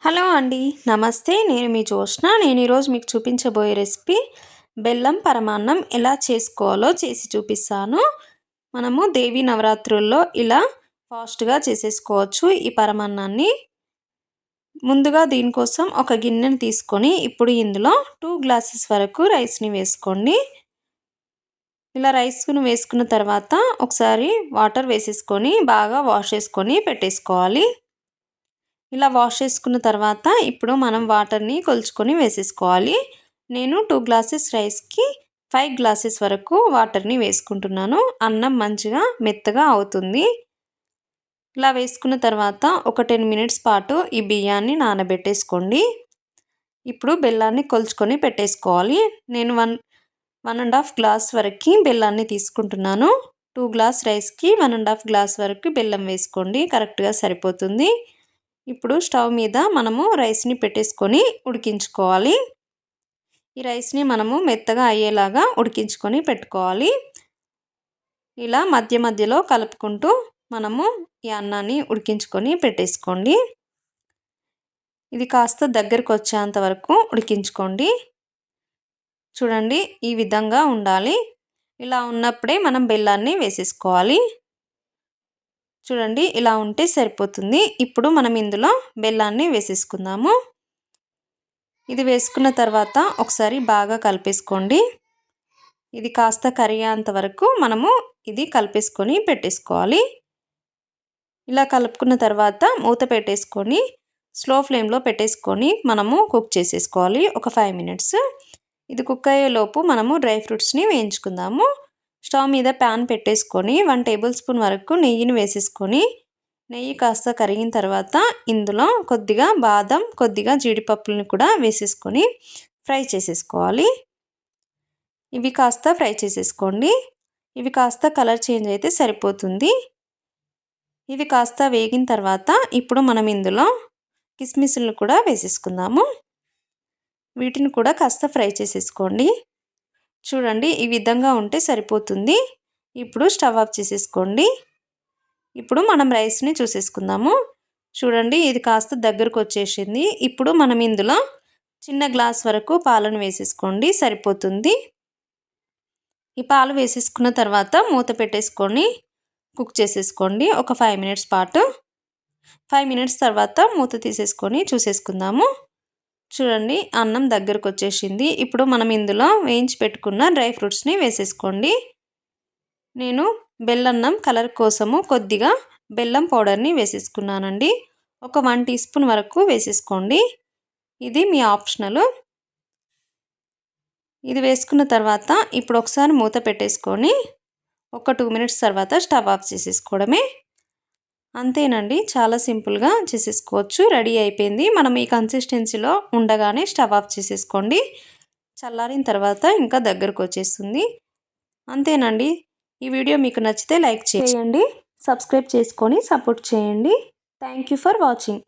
Hello అండి, నమస్తే. నేను మీ జోష్న. నేను ఈరోజు మీకు చూపించబోయే రెసిపీ బెల్లం పరమాన్నం ఎలా చేసుకోవాలో చేసి చూపిస్తాను. మనము దేవీ నవరాత్రుల్లో ఇలా ఫాస్ట్గా చేసేసుకోవచ్చు ఈ పరమాన్నాన్ని. ముందుగా దీనికోసం ఒక గిన్నెని తీసుకొని ఇప్పుడు ఇందులో 2 గ్లాసెస్ వరకు రైస్ని వేసుకోండి. ఇలా రైస్ను వేసుకున్న తర్వాత ఒకసారి వాటర్ వేసేసుకొని బాగా వాష్ చేసుకొని పెట్టేసుకోవాలి. ఇలా వాష్ చేసుకున్న తర్వాత ఇప్పుడు మనం వాటర్ని కొలుచుకొని వేసేసుకోవాలి. నేను 2 గ్లాసెస్ రైస్కి 5 గ్లాసెస్ వరకు వాటర్ని వేసుకుంటున్నాను. అన్నం మంచిగా మెత్తగా అవుతుంది. ఇలా వేసుకున్న తర్వాత ఒక 10 మినిట్స్ పాటు ఈ బియ్యాన్ని నానబెట్టేసుకోండి. ఇప్పుడు బెల్లాన్ని కొలుచుకొని పెట్టేసుకోవాలి. నేను 1.5 గ్లాస్ వరకు బెల్లాన్ని తీసుకుంటున్నాను. 2 గ్లాస్ రైస్కి 1.5 గ్లాస్ వరకు బెల్లం వేసుకోండి, కరెక్ట్గా సరిపోతుంది. ఇప్పుడు స్టవ్ మీద మనము రైస్ని పెట్టేసుకొని ఉడికించుకోవాలి. ఈ రైస్ని మనము మెత్తగా అయ్యేలాగా ఉడికించుకొని పెట్టుకోవాలి. ఇలా మధ్య మధ్యలో కలుపుకుంటూ మనము ఈ అన్నాన్ని ఉడికించుకొని పెట్టేసుకోండి. ఇది కాస్త దగ్గరకు వచ్చేంత వరకు ఉడికించుకోండి. చూడండి, ఈ విధంగా ఉండాలి. ఇలా ఉన్నప్పుడే మనం బెల్లాన్ని వేసేసుకోవాలి. చూడండి, ఇలా ఉంటే సరిపోతుంది. ఇప్పుడు మనం ఇందులో బెల్లాన్ని వేసేసుకుందాము. ఇది వేసుకున్న తర్వాత ఒకసారి బాగా కలిపేసుకోండి. ఇది కాస్త కరిగేంత వరకు మనము ఇది కలిపేసుకొని పెట్టేసుకోవాలి. ఇలా కలుపుకున్న తర్వాత మూత పెట్టేసుకొని స్లో ఫ్లేమ్లో పెట్టేసుకొని మనము కుక్ చేసేసుకోవాలి ఒక 5 మినిట్స్. ఇది కుక్ అయ్యేలోపు మనము డ్రై ఫ్రూట్స్ని వేయించుకుందాము. స్టవ్ మీద ప్యాన్ పెట్టేసుకొని 1 టేబుల్ స్పూన్ వరకు నెయ్యిని వేసేసుకొని నెయ్యి కాస్త కరిగిన తర్వాత ఇందులో కొద్దిగా బాదం, కొద్దిగా జీడిపప్పులను కూడా వేసేసుకొని ఫ్రై చేసేసుకోవాలి. ఇవి కాస్త ఫ్రై చేసేసుకోండి. ఇవి కాస్త కలర్ చేంజ్ అయితే సరిపోతుంది. ఇవి కాస్త వేగిన తర్వాత ఇప్పుడు మనం ఇందులో కిస్మిస్లను కూడా వేసేసుకుందాము. వీటిని కూడా కాస్త ఫ్రై చేసేసుకోండి. చూడండి, ఈ విధంగా ఉంటే సరిపోతుంది. ఇప్పుడు స్టవ్ ఆఫ్ చేసేసుకోండి. ఇప్పుడు మనం రైస్ని చూసేసుకుందాము. చూడండి, ఇది కాస్త దగ్గరకు వచ్చేసింది. ఇప్పుడు మనం ఇందులో చిన్న గ్లాస్ వరకు పాలను వేసేసుకోండి, సరిపోతుంది. ఈ పాలు వేసేసుకున్న తర్వాత మూత పెట్టేసుకొని కుక్ చేసేసుకోండి ఒక 5 మినిట్స్ పాటు. 5 మినిట్స్ తర్వాత మూత తీసేసుకొని చూసేసుకుందాము. చూడండి, అన్నం దగ్గరకు వచ్చేసింది. ఇప్పుడు మనం ఇందులో వేయించి పెట్టుకున్న డ్రై ఫ్రూట్స్ని వేసేసుకోండి. నేను బెల్లన్నం కలర్ కోసము కొద్దిగా బెల్లం పౌడర్ని వేసేసుకున్నానండి. ఒక 1 టీ స్పూన్ వరకు వేసేసుకోండి. ఇది మీ ఆప్షనల్. ఇది వేసుకున్న తర్వాత ఇప్పుడు ఒకసారి మూత పెట్టేసుకొని ఒక 2 మినిట్స్ తర్వాత స్టవ్ ఆఫ్ చేసేసుకోవడమే. అంతేనండి, చాలా సింపుల్గా చేసేసుకోవచ్చు. రెడీ అయిపోయింది. మనం ఈ కన్సిస్టెన్సీలో ఉండగానే స్టవ్ ఆఫ్ చేసేసుకోండి. చల్లారిన తర్వాత ఇంకా దగ్గరకు వచ్చేస్తుంది. అంతేనండి. ఈ వీడియో మీకు నచ్చితే లైక్ చేయండి, సబ్స్క్రైబ్ చేసుకొని సపోర్ట్ చేయండి. Thank you for watching.